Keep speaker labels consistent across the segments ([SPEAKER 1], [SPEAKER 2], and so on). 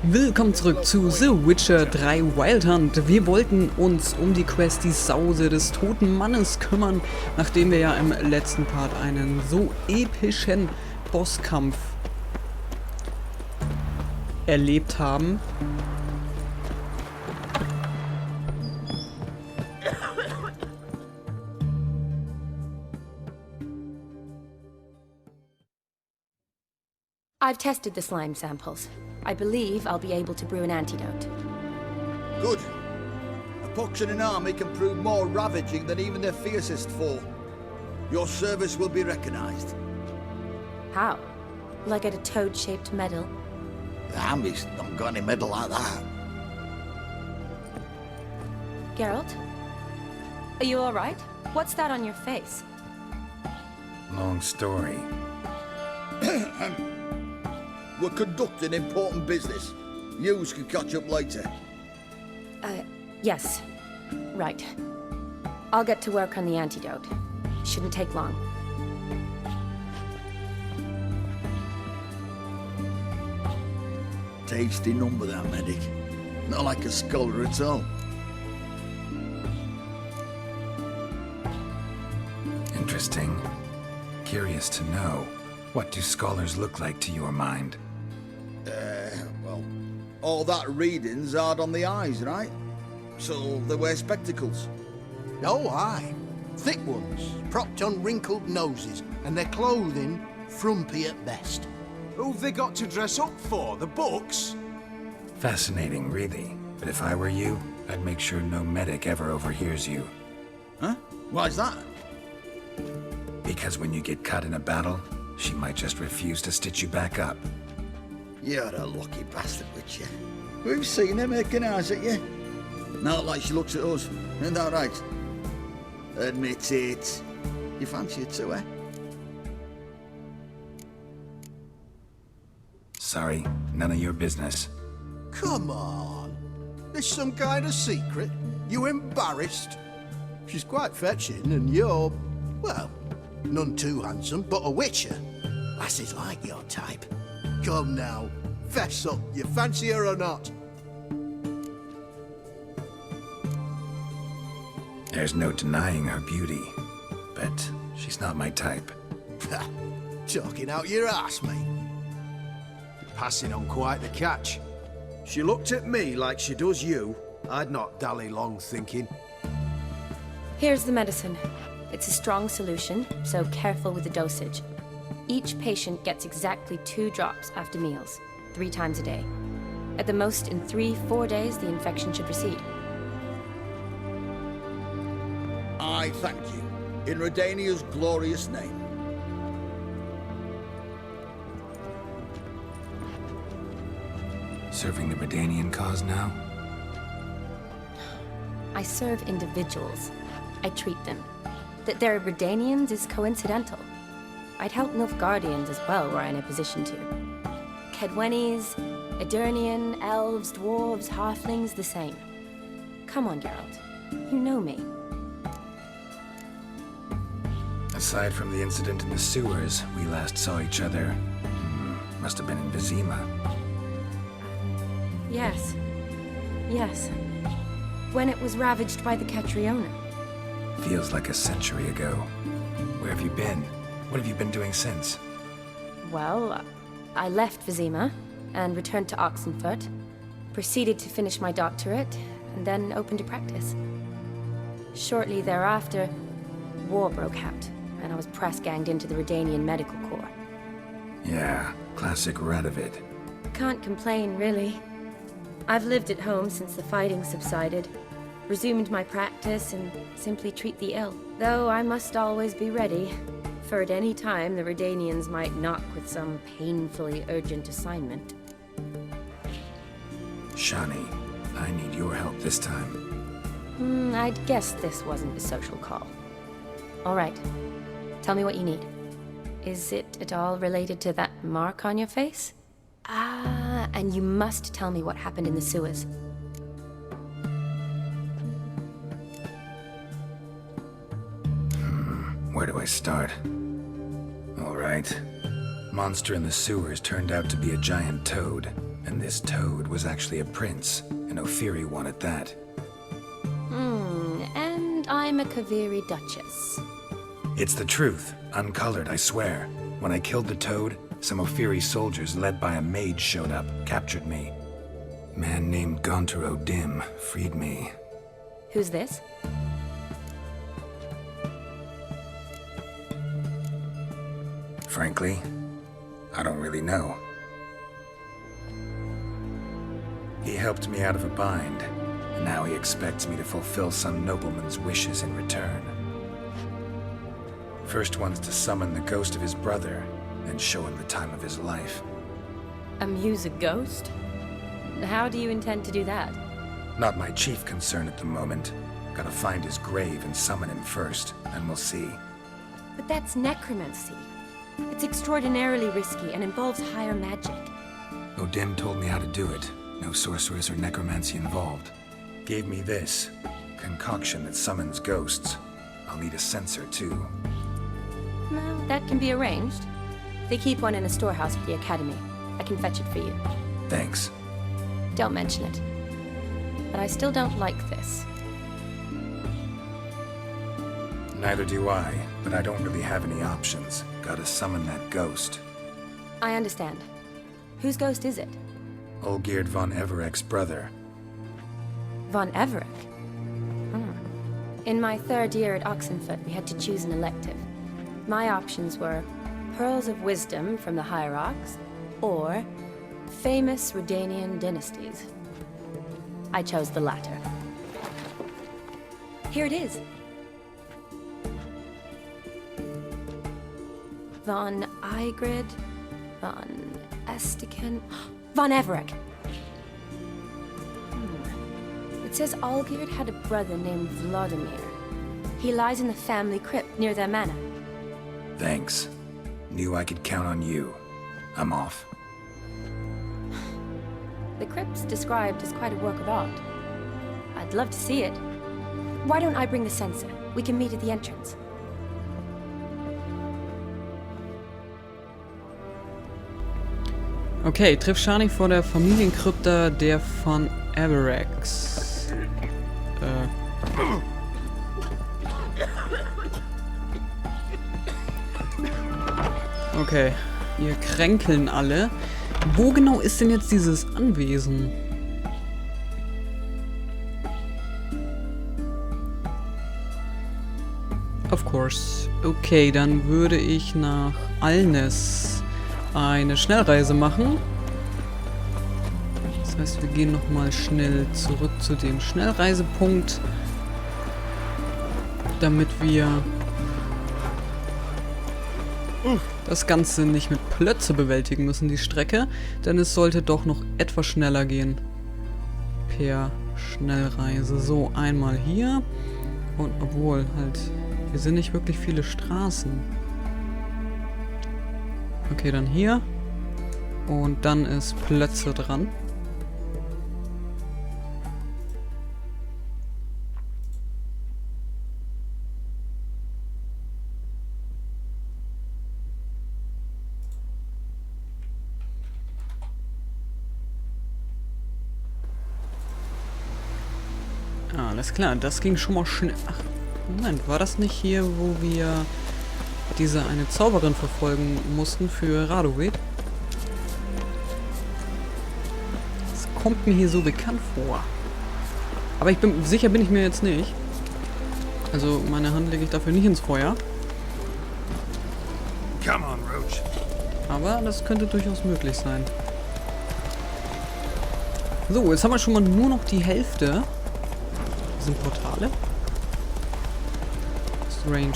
[SPEAKER 1] Willkommen zurück zu The Witcher 3 Wild Hunt. Wir wollten uns um die Quest Die Sause des toten Mannes kümmern, nachdem wir ja im letzten Part einen so epischen Bosskampf erlebt haben.
[SPEAKER 2] I've tested the slime samples. I believe I'll be able to brew an antidote.
[SPEAKER 3] Good. A pox in an army can prove more ravaging than even their fiercest foe. Your service will be recognized.
[SPEAKER 2] How? Will I get a toad-shaped medal?
[SPEAKER 3] The army's not got any medal like that.
[SPEAKER 2] Geralt? Are you alright? What's that on your face?
[SPEAKER 4] Long story.
[SPEAKER 3] We're conducting important business. Yous can catch up later.
[SPEAKER 2] Yes. Right. I'll get to work on the antidote. Shouldn't take long.
[SPEAKER 3] Tasty number, that medic. Not like a scholar at all.
[SPEAKER 4] Interesting. Curious to know. What do scholars look like to your mind?
[SPEAKER 3] Well, all that reading's hard on the eyes, right? So they wear spectacles.
[SPEAKER 5] Oh, aye. Thick ones, propped on wrinkled noses, and their clothing frumpy at best.
[SPEAKER 6] Who've they got to dress up for? The books?
[SPEAKER 4] Fascinating, really. But if I were you, I'd make sure no medic ever overhears you.
[SPEAKER 3] Huh? Why's that?
[SPEAKER 4] Because when you get cut in a battle, she might just refuse to stitch you back up.
[SPEAKER 3] You're a lucky bastard, Witcher. We've seen her making eyes at you. Not like she looks at us. Isn't that right? Admit it. You fancy it too, eh?
[SPEAKER 4] Sorry, none of your business.
[SPEAKER 5] Come on. There's some kind of secret. You embarrassed? She's quite fetching, and you're, well, none too handsome, but a witcher. Lasses like your type. Come now, fess up, you fancy her or not?
[SPEAKER 4] There's no denying her beauty, but she's not my type.
[SPEAKER 5] Talking out your ass, mate.
[SPEAKER 6] You're passing on quite the catch. She looked at me like she does you. I'd not dally long thinking.
[SPEAKER 2] Here's the medicine. It's a strong solution, so careful with the dosage. Each patient gets exactly 2 drops after meals, 3 times a day. At the most, in 3-4 days, the infection should recede.
[SPEAKER 3] I thank you. In Redania's glorious name.
[SPEAKER 4] Serving the Redanian cause now?
[SPEAKER 2] I serve individuals. I treat them. That they're Redanians is coincidental. I'd help Nilfgaardians as well, were I in a position to. Kedwenis, Edirnian, elves, dwarves, halflings, the same. Come on, Geralt. You know me.
[SPEAKER 4] Aside from the incident in the sewers, we last saw each other. Must have been in Vizima.
[SPEAKER 2] Yes. Yes. When it was ravaged by the Catriona.
[SPEAKER 4] Feels like a century ago. Where have you been? What have you been doing since?
[SPEAKER 2] Well, I left Vizima and returned to Oxenfurt, proceeded to finish my doctorate, and then opened a practice. Shortly thereafter, war broke out, and I was press-ganged into the Redanian Medical Corps.
[SPEAKER 4] Yeah, classic Radovid.
[SPEAKER 2] Can't complain, really. I've lived at home since the fighting subsided, resumed my practice, and simply treat the ill. Though I must always be ready, for at any time the Redanians might knock with some painfully urgent assignment.
[SPEAKER 4] Shani, I need your help this time.
[SPEAKER 2] I'd guess this wasn't a social call. All right. Tell me what you need. Is it at all related to that mark on your face? Ah, and you must tell me what happened in the sewers.
[SPEAKER 4] Where do I start? All right. Monster in the sewers turned out to be a giant toad, And this toad was actually a prince, an Ophiri one at that.
[SPEAKER 2] And I'm a Kaviri duchess.
[SPEAKER 4] It's the truth, uncolored, I swear. When I killed the toad, some Ophiri soldiers led by a mage showed up, captured me. Man named Gontaro Dim freed me.
[SPEAKER 2] Who's this?
[SPEAKER 4] Frankly, I don't really know. He helped me out of a bind, and now he expects me to fulfill some nobleman's wishes in return. First one's to summon the ghost of his brother, and show him the time of his life.
[SPEAKER 2] Amuse a ghost? How do you intend to do that?
[SPEAKER 4] Not my chief concern at the moment. Gotta find his grave and summon him first, and we'll see.
[SPEAKER 2] But that's necromancy. It's extraordinarily risky and involves higher magic.
[SPEAKER 4] Odin told me how to do it. No sorceress or necromancy involved. Gave me this concoction that summons ghosts. I'll need a censer too.
[SPEAKER 2] Well, that can be arranged. They keep one in a storehouse at the academy. I can fetch it for you.
[SPEAKER 4] Thanks.
[SPEAKER 2] Don't mention it. But I still don't like this.
[SPEAKER 4] Neither do I, but I don't really have any options. Gotta summon that ghost.
[SPEAKER 2] I understand. Whose ghost is it?
[SPEAKER 4] Olgierd von Everek's brother.
[SPEAKER 2] Von Everek? In my third year at Oxenfoot, we had to choose an elective. My options were Pearls of Wisdom from the Hierarchs, or famous Redanian dynasties. I chose the latter. Here it is. Von Igrid, von Estiken, von Everek. It says Olgierd had a brother named Vladimir. He lies in the family crypt near their manor.
[SPEAKER 4] Thanks. Knew I could count on you. I'm off.
[SPEAKER 2] The crypt's described as quite a work of art. I'd love to see it. Why don't I bring the censer? We can meet at the entrance.
[SPEAKER 1] Okay, triff Shani vor der Familienkrypta der von Evereks. Okay, hier kränkeln alle. Wo genau ist denn jetzt dieses Anwesen? Of course. Okay, dann würde ich nach Alnes eine Schnellreise machen. Das heißt, wir gehen nochmal schnell zurück zu dem Schnellreisepunkt, damit wir das Ganze nicht mit Plötze bewältigen müssen, die Strecke, denn es sollte doch noch etwas schneller gehen per Schnellreise. So, einmal hier und obwohl halt, hier sind nicht wirklich viele Straßen. Okay, dann hier und dann ist Plötze dran. Alles klar, das ging schon mal schnell. Ach, Moment, war das nicht hier, wo wir diese eine Zauberin verfolgen mussten für Radovid? Das kommt mir hier so bekannt vor. Aber sicher bin ich mir jetzt nicht. Also meine Hand lege ich dafür nicht ins Feuer.
[SPEAKER 6] Come on, Roach.
[SPEAKER 1] Aber das könnte durchaus möglich sein. So, jetzt haben wir schon mal nur noch die Hälfte. Das sind Portale. Strange.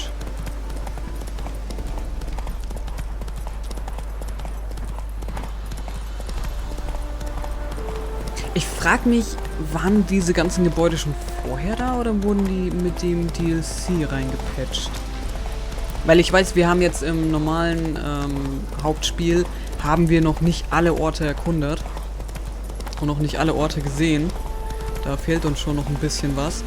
[SPEAKER 1] Ich frage mich, waren diese ganzen Gebäude schon vorher da oder wurden die mit dem DLC reingepatcht? Weil ich weiß, wir haben jetzt im normalen Hauptspiel haben wir noch nicht alle Orte erkundet und noch nicht alle Orte gesehen. Da fehlt uns schon noch ein bisschen was.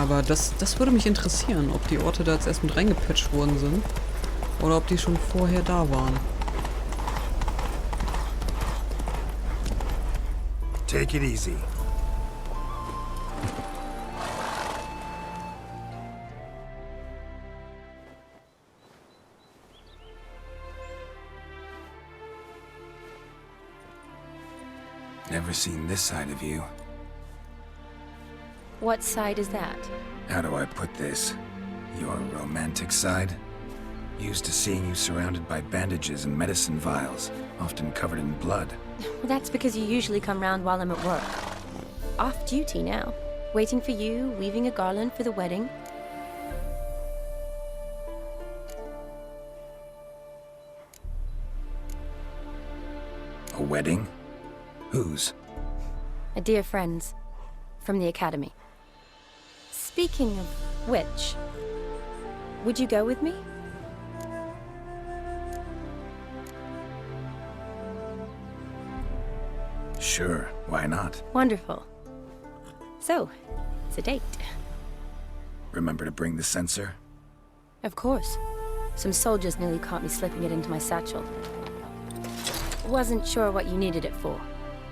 [SPEAKER 1] Aber das würde mich interessieren, ob die Orte da jetzt erst mit reingepatcht worden sind. Oder ob die schon vorher da waren.
[SPEAKER 4] Take it easy. Never seen this side of you.
[SPEAKER 2] What side is that?
[SPEAKER 4] How do I put this? Your romantic side? Used to seeing you surrounded by bandages and medicine vials, often covered in blood.
[SPEAKER 2] Well, that's because you usually come round while I'm at work. Off duty now. Waiting for you, weaving a garland for the wedding.
[SPEAKER 4] A wedding? Whose?
[SPEAKER 2] A dear friend's. From the academy. Speaking of which, would you go with me?
[SPEAKER 4] Sure, why not?
[SPEAKER 2] Wonderful. So, it's a date.
[SPEAKER 4] Remember to bring the censer?
[SPEAKER 2] Of course. Some soldiers nearly caught me slipping it into my satchel. Wasn't sure what you needed it for.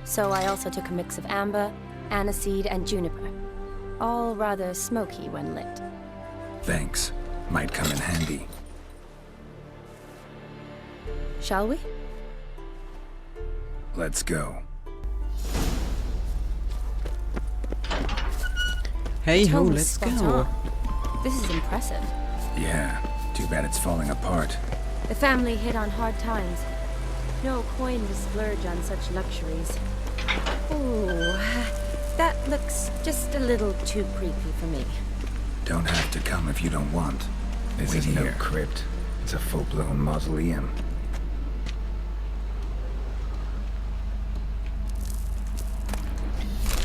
[SPEAKER 2] So I also took a mix of amber, aniseed, and juniper. All rather smoky when lit.
[SPEAKER 4] Thanks. Might come in handy.
[SPEAKER 2] Shall we?
[SPEAKER 4] Let's go.
[SPEAKER 1] Hey ho,
[SPEAKER 2] Totally
[SPEAKER 1] let's
[SPEAKER 2] spot
[SPEAKER 1] go.
[SPEAKER 2] on. This is impressive.
[SPEAKER 4] Yeah, too bad it's falling apart.
[SPEAKER 2] The family hit on hard times. No coin to splurge on such luxuries. Ooh, that looks just a little too creepy for me.
[SPEAKER 4] Don't have to come if you don't want. This is no crypt. It's a full-blown mausoleum.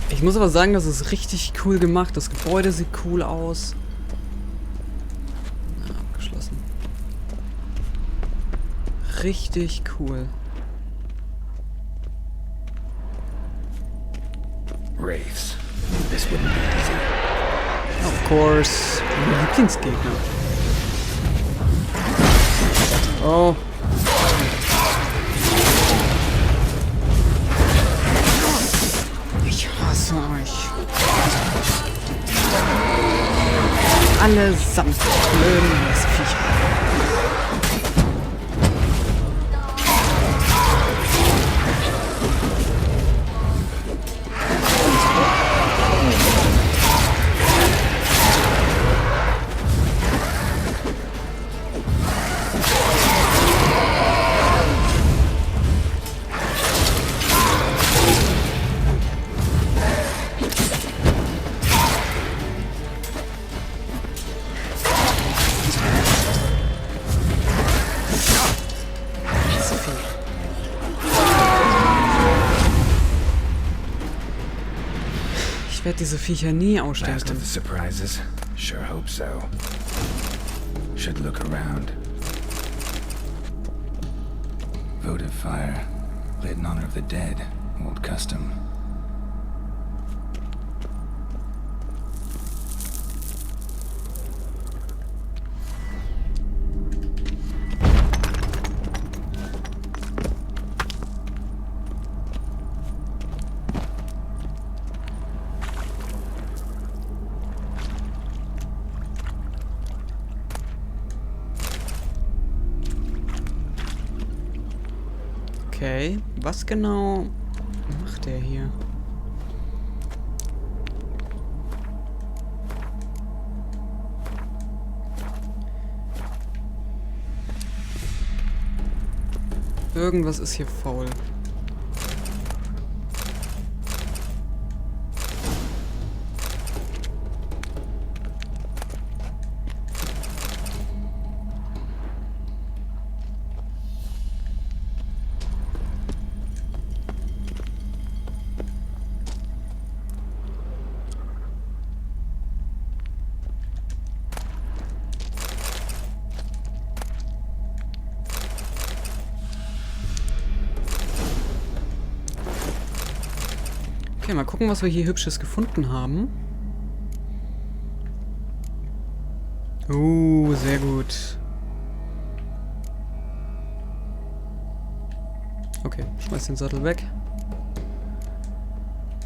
[SPEAKER 1] Ich muss aber sagen, das ist richtig cool gemacht. Das Gebäude sieht cool aus. Na, abgeschlossen. Richtig cool.
[SPEAKER 4] Wraiths. This wouldn't be easy.
[SPEAKER 1] Of course. Mein Lieblingsgegner. Oh. Ich hasse euch. Allesamt blöden das Viech. Ich werde diese Viecher nie ausstellen
[SPEAKER 4] Last of
[SPEAKER 1] können.
[SPEAKER 4] the surprises? Sure hope so. Should look around. Votive fire. Lit in honor of the dead. Old custom.
[SPEAKER 1] Okay, was genau macht der hier? Irgendwas ist hier faul. Okay, mal gucken, was wir hier Hübsches gefunden haben. Sehr gut. Okay, schmeiß den Sattel weg.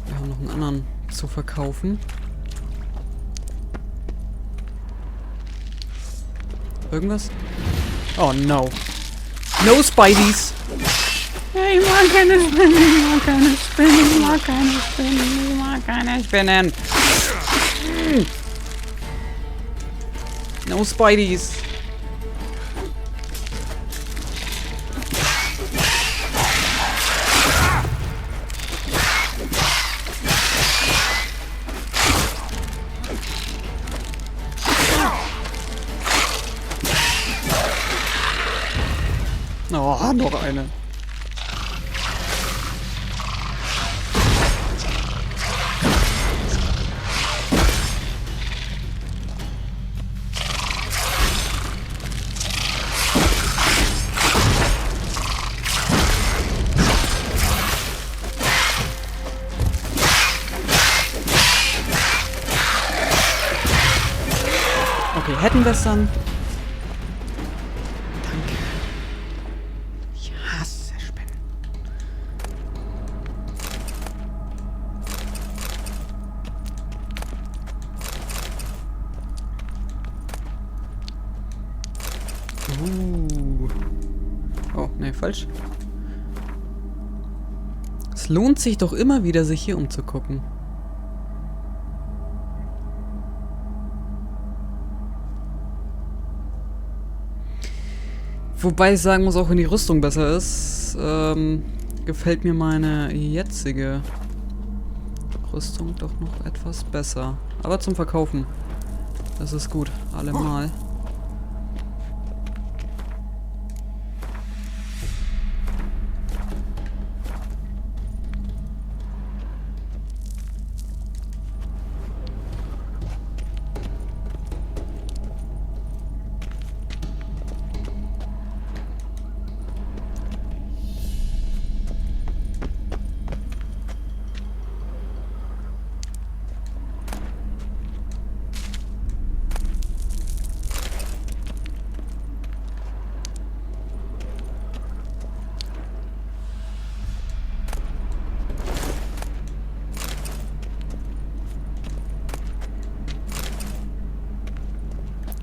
[SPEAKER 1] Wir haben noch einen anderen zu verkaufen. Irgendwas? Oh no. No Spideys! Ich mag keine Spinnen, ich mag keine Spinnen, ich mag keine Spinnen, ich mag keine Spinnen. No Spideys. Oh, noch eine. Okay, hätten wir es dann. Danke. Ich hasse Spinnen. Oh, ne, falsch. Es lohnt sich doch immer wieder, sich hier umzugucken. Wobei ich sagen muss, auch wenn die Rüstung besser ist, gefällt mir meine jetzige Rüstung doch noch etwas besser. Aber zum Verkaufen. Das ist gut. Allemal.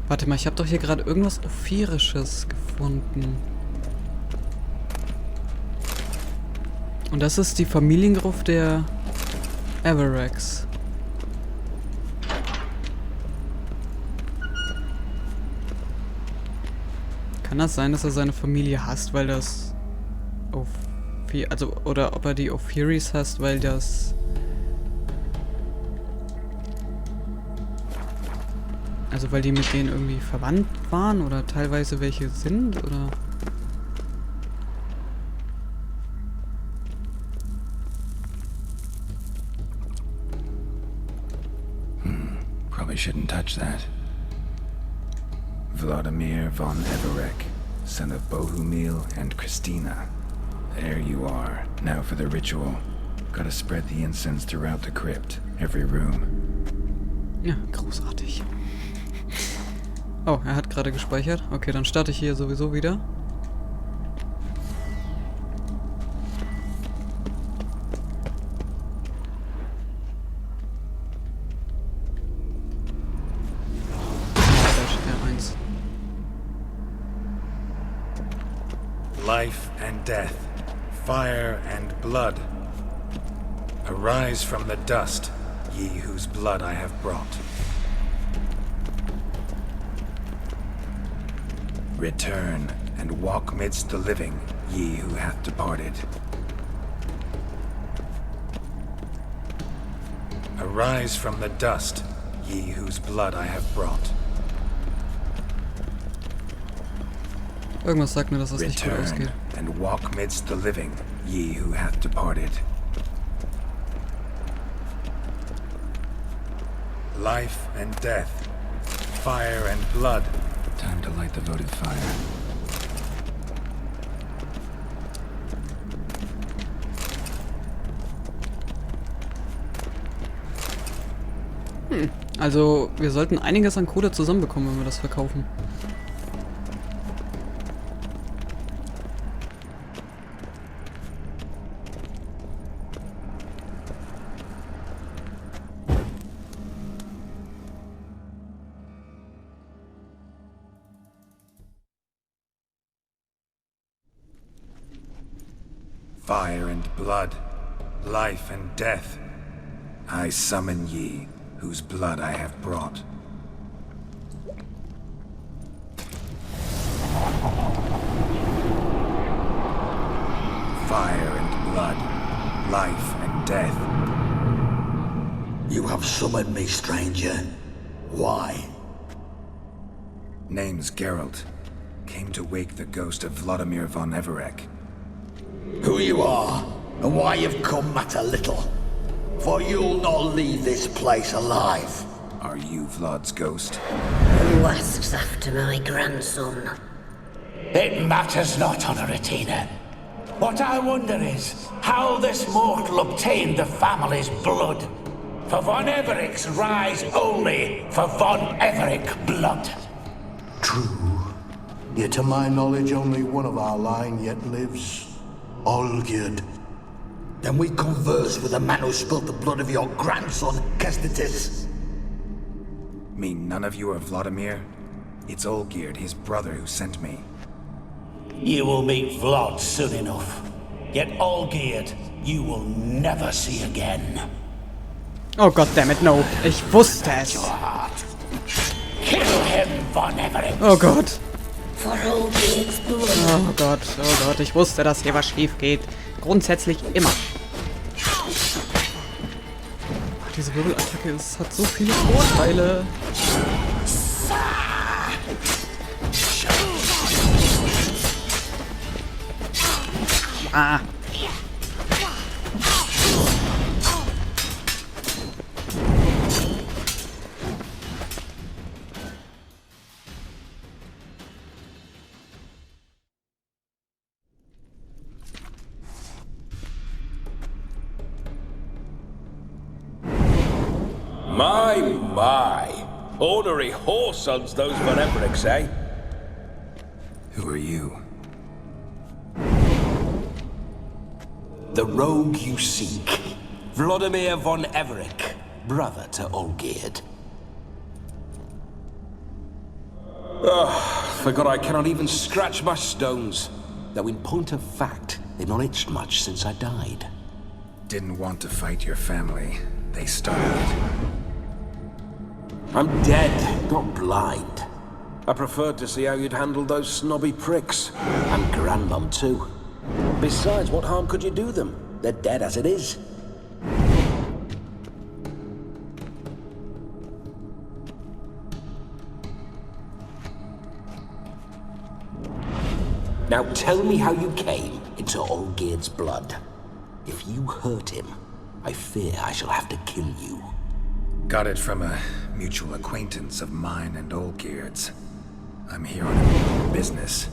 [SPEAKER 1] Warte mal, ich habe doch hier gerade irgendwas Ophirisches gefunden. Und das ist die Familiengruft der Averax. Kann das sein, dass er seine Familie hasst, weil das... Also, oder ob er die Ophiris hasst, weil das... Also weil die mit denen irgendwie verwandt waren oder teilweise welche sind, oder?
[SPEAKER 4] Probably shouldn't touch that. Vladimir von Everek, son of Bohumil and Christina. There you are. Now for the ritual. Gotta spread the incense throughout the crypt, every room.
[SPEAKER 1] Ja, großartig. Oh, er hat gerade gespeichert. Okay, dann starte ich hier sowieso wieder. R1.
[SPEAKER 4] Life and death, fire and blood. Arise from the dust, ye whose blood I have brought. Return and walk midst the living, ye who hath departed. Arise from the dust, ye whose blood I have brought.
[SPEAKER 1] Irgendwas sagt mir, dass das nicht gut
[SPEAKER 4] Return
[SPEAKER 1] ausgeht.
[SPEAKER 4] and walk midst the living, ye who hath departed. Life and death, fire and blood. Time to light the votive fire.
[SPEAKER 1] Also, wir sollten einiges an Kohle zusammenbekommen, wenn wir das verkaufen.
[SPEAKER 4] Fire and blood, life and death. I summon ye, whose blood I have brought. Fire and blood, life and death.
[SPEAKER 3] You have summoned me, stranger. Why?
[SPEAKER 4] Name's Geralt. Came to wake the ghost of Vladimir von Everec.
[SPEAKER 3] Who you are, and why you've come matter little. For you'll not leave this place alive.
[SPEAKER 4] Are you Vlad's ghost?
[SPEAKER 7] Who asks after my grandson?
[SPEAKER 8] It matters not, Honoratina. What I wonder is how this mortal obtained the family's blood. For von Everic's rise only for von Everec blood.
[SPEAKER 5] True. Yet to my knowledge, only one of our line yet lives. Olgierd.
[SPEAKER 3] Then we converse with the man who spilt the blood of your grandson, Kestitis.
[SPEAKER 4] Mean none of you are Vladimir? It's Olgierd, his brother, who sent me.
[SPEAKER 8] You will meet Vlad soon enough. Yet Olgierd, you will never see again.
[SPEAKER 1] Oh Gott, dammit, no. Ich wusste es.
[SPEAKER 8] Your heart. Kill him, von Everec.
[SPEAKER 1] Oh Gott.
[SPEAKER 7] For Olgierd's blood.
[SPEAKER 1] Oh Gott, ich wusste, dass hier was schief geht. Grundsätzlich immer. Diese Wirbelattacke hat so viele Vorteile. Ah.
[SPEAKER 9] My. Ornery whoresons those von Everecs, eh?
[SPEAKER 4] Who are you?
[SPEAKER 8] The rogue you seek. Vladimir von Everec, brother to Olgierd. Forgot I cannot even scratch my stones. Though in point of fact, they've not itched much since I died.
[SPEAKER 4] Didn't want to fight your family. They started it.
[SPEAKER 8] I'm dead, not blind. I preferred to see how you'd handle those snobby pricks. And Grandmum too. Besides, what harm could you do them? They're dead as it is. Now tell me how you came into Olgierd's blood. If you hurt him, I fear I shall have to kill you.
[SPEAKER 4] Got it from a mutual acquaintance of mine and Olgierd's. I'm here on business.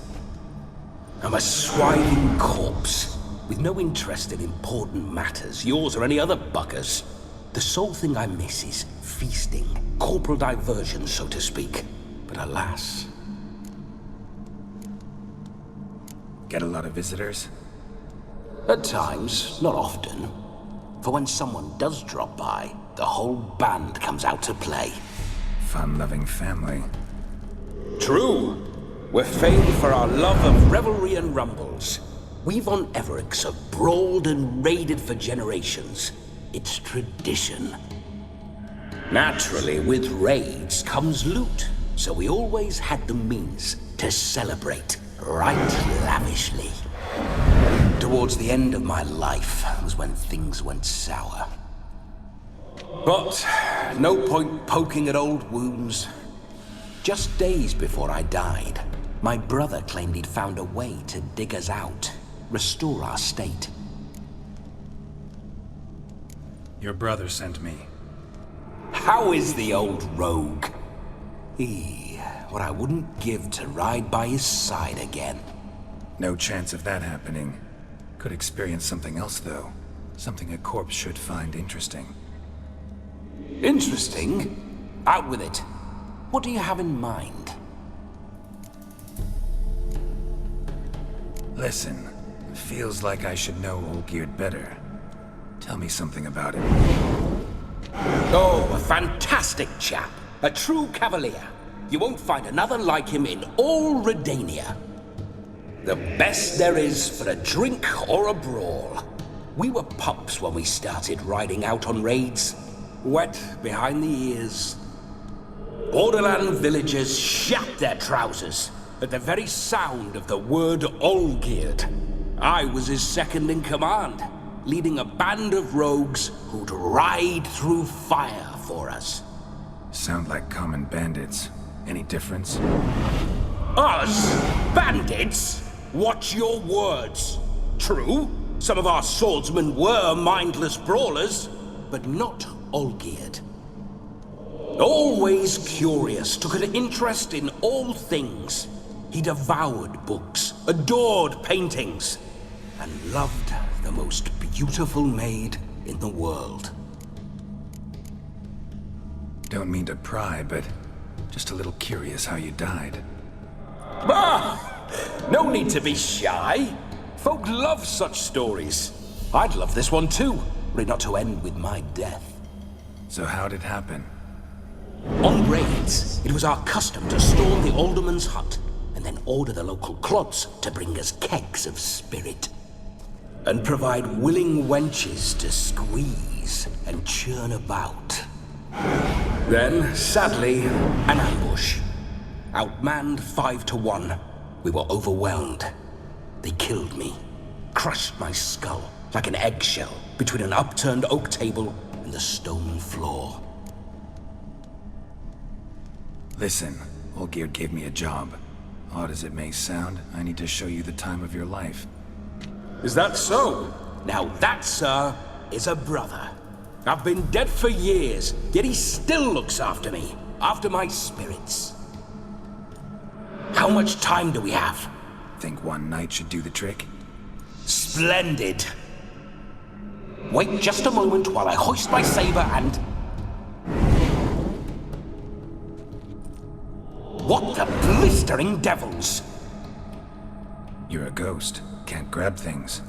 [SPEAKER 8] I'm a swiving corpse, with no interest in important matters, yours or any other buggers. The sole thing I miss is feasting, corporal diversion, so to speak. But alas...
[SPEAKER 4] Get a lot of visitors?
[SPEAKER 8] At times, not often. For when someone does drop by, the whole band comes out to play.
[SPEAKER 4] Fun-loving family.
[SPEAKER 8] True. We're famed for our love of revelry and rumbles. We von Everecs have brawled and raided for generations. It's tradition. Naturally, with raids comes loot, so we always had the means to celebrate right lavishly. Towards the end of my life was when things went sour. But no point poking at old wounds. Just days before I died, my brother claimed he'd found a way to dig us out, restore our state.
[SPEAKER 4] Your brother sent me.
[SPEAKER 8] How is the old rogue? What I wouldn't give to ride by his side again.
[SPEAKER 4] No chance of that happening. Could experience something else, though. Something a corpse should find interesting.
[SPEAKER 8] Interesting? Out with it. What do you have in mind?
[SPEAKER 4] Listen, it feels like I should know Olgierd better. Tell me something about him.
[SPEAKER 8] Oh, a fantastic chap. A true cavalier. You won't find another like him in all Redania. The best there is for a drink or a brawl. We were pups when we started riding out on raids. Wet behind the ears. Borderland villagers shat their trousers at the very sound of the word Olgierd. I was his second in command, leading a band of rogues who'd ride through fire for us.
[SPEAKER 4] Sound like common bandits. Any difference?
[SPEAKER 8] Us? Bandits? Watch your words. True, some of our swordsmen were mindless brawlers, but not Olgierd. Always curious, took an interest in all things. He devoured books, adored paintings, and loved the most beautiful maid in the world.
[SPEAKER 4] Don't mean to pry, but just a little curious how you died.
[SPEAKER 8] No need to be shy. Folk love such stories. I'd love this one too, were it not to end with my death.
[SPEAKER 4] So how'd it happen?
[SPEAKER 8] On raids, it was our custom to storm the alderman's hut, and then order the local clods to bring us kegs of spirit. And provide willing wenches to squeeze and churn about. Then, sadly, an ambush. Outmanned 5 to 1, we were overwhelmed. They killed me, crushed my skull like an eggshell between an upturned oak table and the stone floor.
[SPEAKER 4] Listen, Olgierd gave me a job. Odd as it may sound, I need to show you the time of your life.
[SPEAKER 8] Is that so? Now that, sir, is a brother. I've been dead for years, yet he still looks after me, after my spirits. How much time do we have?
[SPEAKER 4] Think one night should do the trick?
[SPEAKER 8] Splendid. Wait just a moment while I hoist my saber and... What the blistering devils?
[SPEAKER 4] You're a ghost. Can't grab things.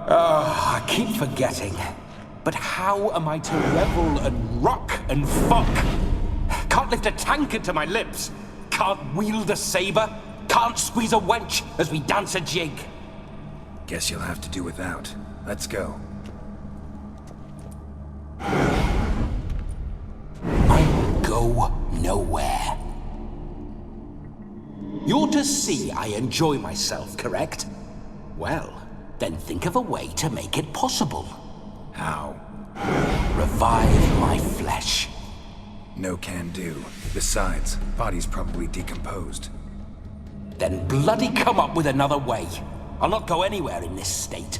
[SPEAKER 8] I keep forgetting. But how am I to revel and rock and fuck? Can't lift a tankard to my lips. Can't wield a saber. Can't squeeze a wench as we dance a jig.
[SPEAKER 4] Guess you'll have to do without. Let's go.
[SPEAKER 8] I go nowhere. You're to see I enjoy myself, correct? Well, then think of a way to make it possible.
[SPEAKER 4] How?
[SPEAKER 8] Revive my flesh.
[SPEAKER 4] No can do. Besides, body's probably decomposed.
[SPEAKER 8] Then bloody come up with another way. I'll not go anywhere in this state.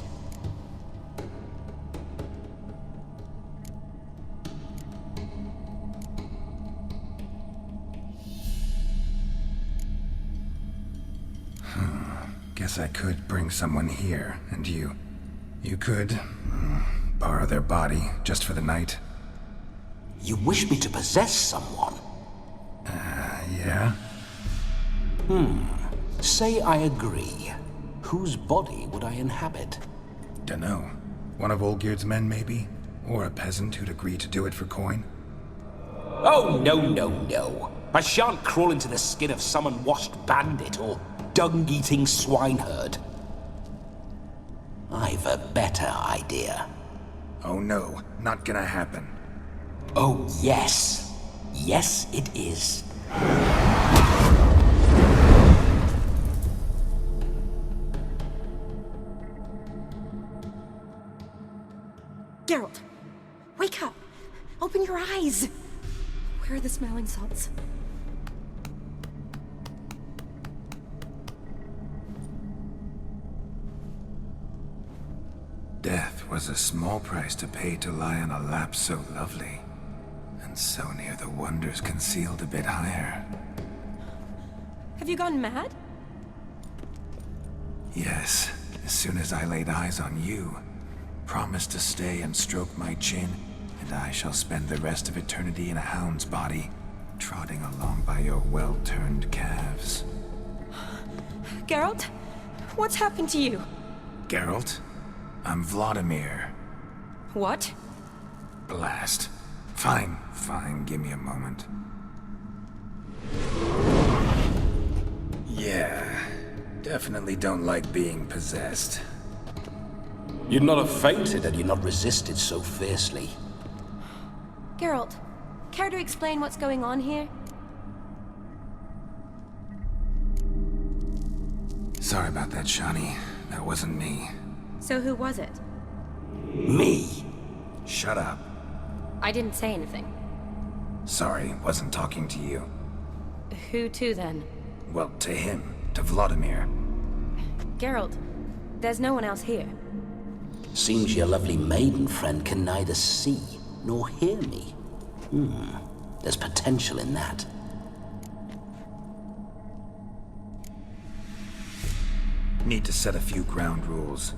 [SPEAKER 4] Guess I could bring someone here, and you could borrow their body just for the night.
[SPEAKER 8] You wish me to possess someone?
[SPEAKER 4] Yeah?
[SPEAKER 8] Say I agree. Whose body would I inhabit?
[SPEAKER 4] Dunno. One of Olgierd's men, maybe? Or a peasant who'd agree to do it for coin?
[SPEAKER 8] Oh, no. I shan't crawl into the skin of some unwashed bandit or dung-eating swineherd. I've a better idea.
[SPEAKER 4] Oh no, not gonna happen.
[SPEAKER 8] Oh, yes. Yes, it is.
[SPEAKER 2] Geralt, wake up! Open your eyes! Where are the smelling salts?
[SPEAKER 4] Death was a small price to pay to lie on a lap so lovely, and so near the wonders concealed a bit higher.
[SPEAKER 2] Have you gone mad?
[SPEAKER 4] Yes, as soon as I laid eyes on you, promised to stay and stroke my chin, and I shall spend the rest of eternity in a hound's body, trotting along by your well-turned calves.
[SPEAKER 2] Geralt? What's happened to you?
[SPEAKER 4] Geralt? I'm Vladimir.
[SPEAKER 2] What?
[SPEAKER 4] Blast. Fine, give me a moment. Yeah, definitely don't like being possessed.
[SPEAKER 8] You'd not have fainted had you not resisted so fiercely.
[SPEAKER 2] Geralt, care to explain what's going on here?
[SPEAKER 4] Sorry about that, Shani. That wasn't me.
[SPEAKER 2] So who was it?
[SPEAKER 8] Me?
[SPEAKER 4] Shut up.
[SPEAKER 2] I didn't say anything.
[SPEAKER 4] Sorry, wasn't talking to you.
[SPEAKER 2] Who to then?
[SPEAKER 4] Well, to him. To Vladimir.
[SPEAKER 2] Geralt, there's no one else here.
[SPEAKER 8] Seems your lovely maiden friend can neither see nor hear me. There's potential in that.
[SPEAKER 4] Need to set a few ground rules.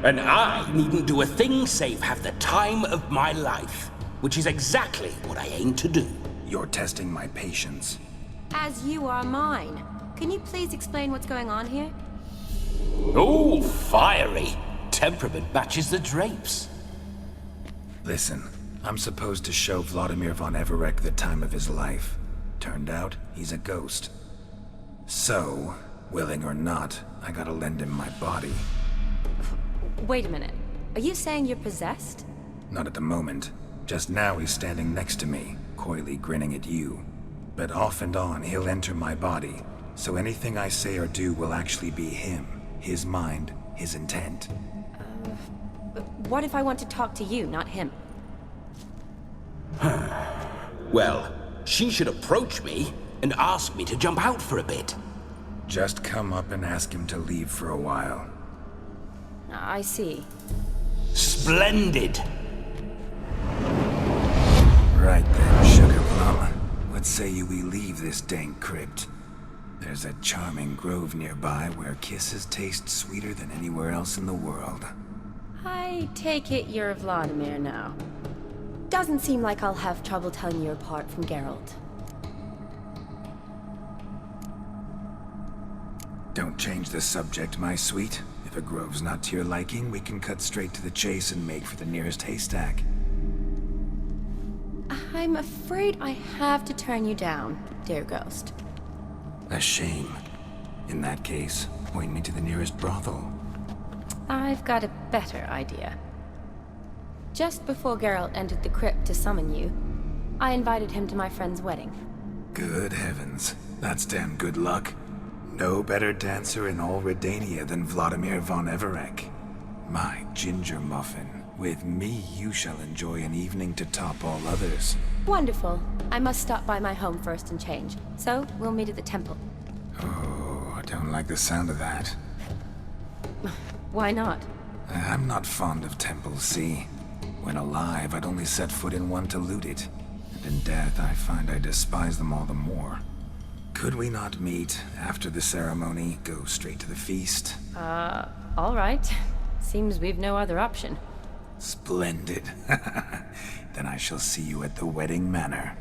[SPEAKER 8] And I needn't do a thing save have the time of my life, which is exactly what I aim to do.
[SPEAKER 4] You're testing my patience.
[SPEAKER 2] As you are mine. Can you please explain what's going on here?
[SPEAKER 8] Oh, fiery. Temperament matches the drapes.
[SPEAKER 4] Listen, I'm supposed to show Vladimir von Everec the time of his life. Turned out, he's a ghost. So, willing or not, I gotta lend him my body.
[SPEAKER 2] Wait a minute. Are you saying you're possessed?
[SPEAKER 4] Not at the moment. Just now he's standing next to me, coyly grinning at you. But off and on, he'll enter my body. So anything I say or do will actually be him. His mind, his intent.
[SPEAKER 2] What if I want to talk to you, not him?
[SPEAKER 8] Well, she should approach me and ask me to jump out for a bit.
[SPEAKER 4] Just come up and ask him to leave for a while.
[SPEAKER 2] I see.
[SPEAKER 8] Splendid!
[SPEAKER 4] Right then, Sugar Plum. What say you we leave this dank crypt? There's a charming grove nearby where kisses taste sweeter than anywhere else in the world.
[SPEAKER 2] I take it you're Vladimir now. Doesn't seem like I'll have trouble telling you apart from Geralt.
[SPEAKER 4] Don't change the subject, my sweet. If a grove's not to your liking, we can cut straight to the chase and make for the nearest haystack.
[SPEAKER 2] I'm afraid I have to turn you down, dear ghost.
[SPEAKER 4] A shame. In that case, point me to the nearest brothel.
[SPEAKER 2] I've got a better idea. Just before Geralt entered the crypt to summon you, I invited him to my friend's wedding.
[SPEAKER 4] Good heavens. That's damn good luck. No better dancer in all Redania than Vladimir von Everec. My ginger muffin. With me, you shall enjoy an evening to top all others.
[SPEAKER 2] Wonderful. I must stop by my home first and change. So, we'll meet at the temple.
[SPEAKER 4] Oh, I don't like the sound of that.
[SPEAKER 2] Why not?
[SPEAKER 4] I'm not fond of temples, see? When alive, I'd only set foot in one to loot it. And in death, I find I despise them all the more. Could we not meet after the ceremony, go straight to the feast?
[SPEAKER 2] All right. Seems we've no other option.
[SPEAKER 4] Splendid. Then I shall see you at the wedding manor.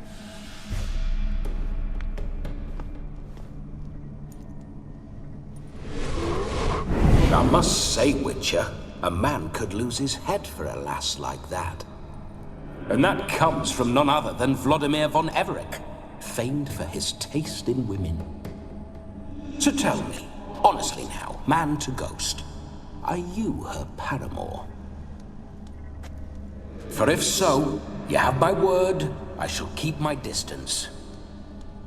[SPEAKER 8] I must say, Witcher, a man could lose his head for a lass like that. And that comes from none other than Vladimir von Everec, famed for his taste in women. So tell me, honestly now, man to ghost, are you her paramour? For if so, you have my word, I shall keep my distance.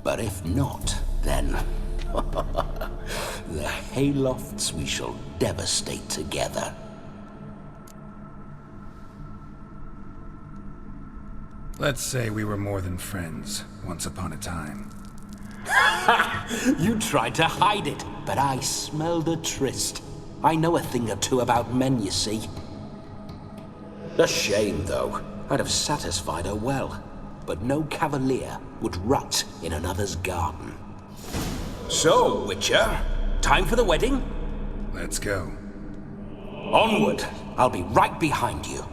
[SPEAKER 8] But if not, then the haylofts we shall devastate together.
[SPEAKER 4] Let's say we were more than friends, once upon a time.
[SPEAKER 8] You tried to hide it, but I smelled a tryst. I know a thing or two about men, you see. A shame, though. I'd have satisfied her well, but no cavalier would rot in another's garden. So, Witcher, time for the wedding?
[SPEAKER 4] Let's go.
[SPEAKER 8] Onward! I'll be right behind you.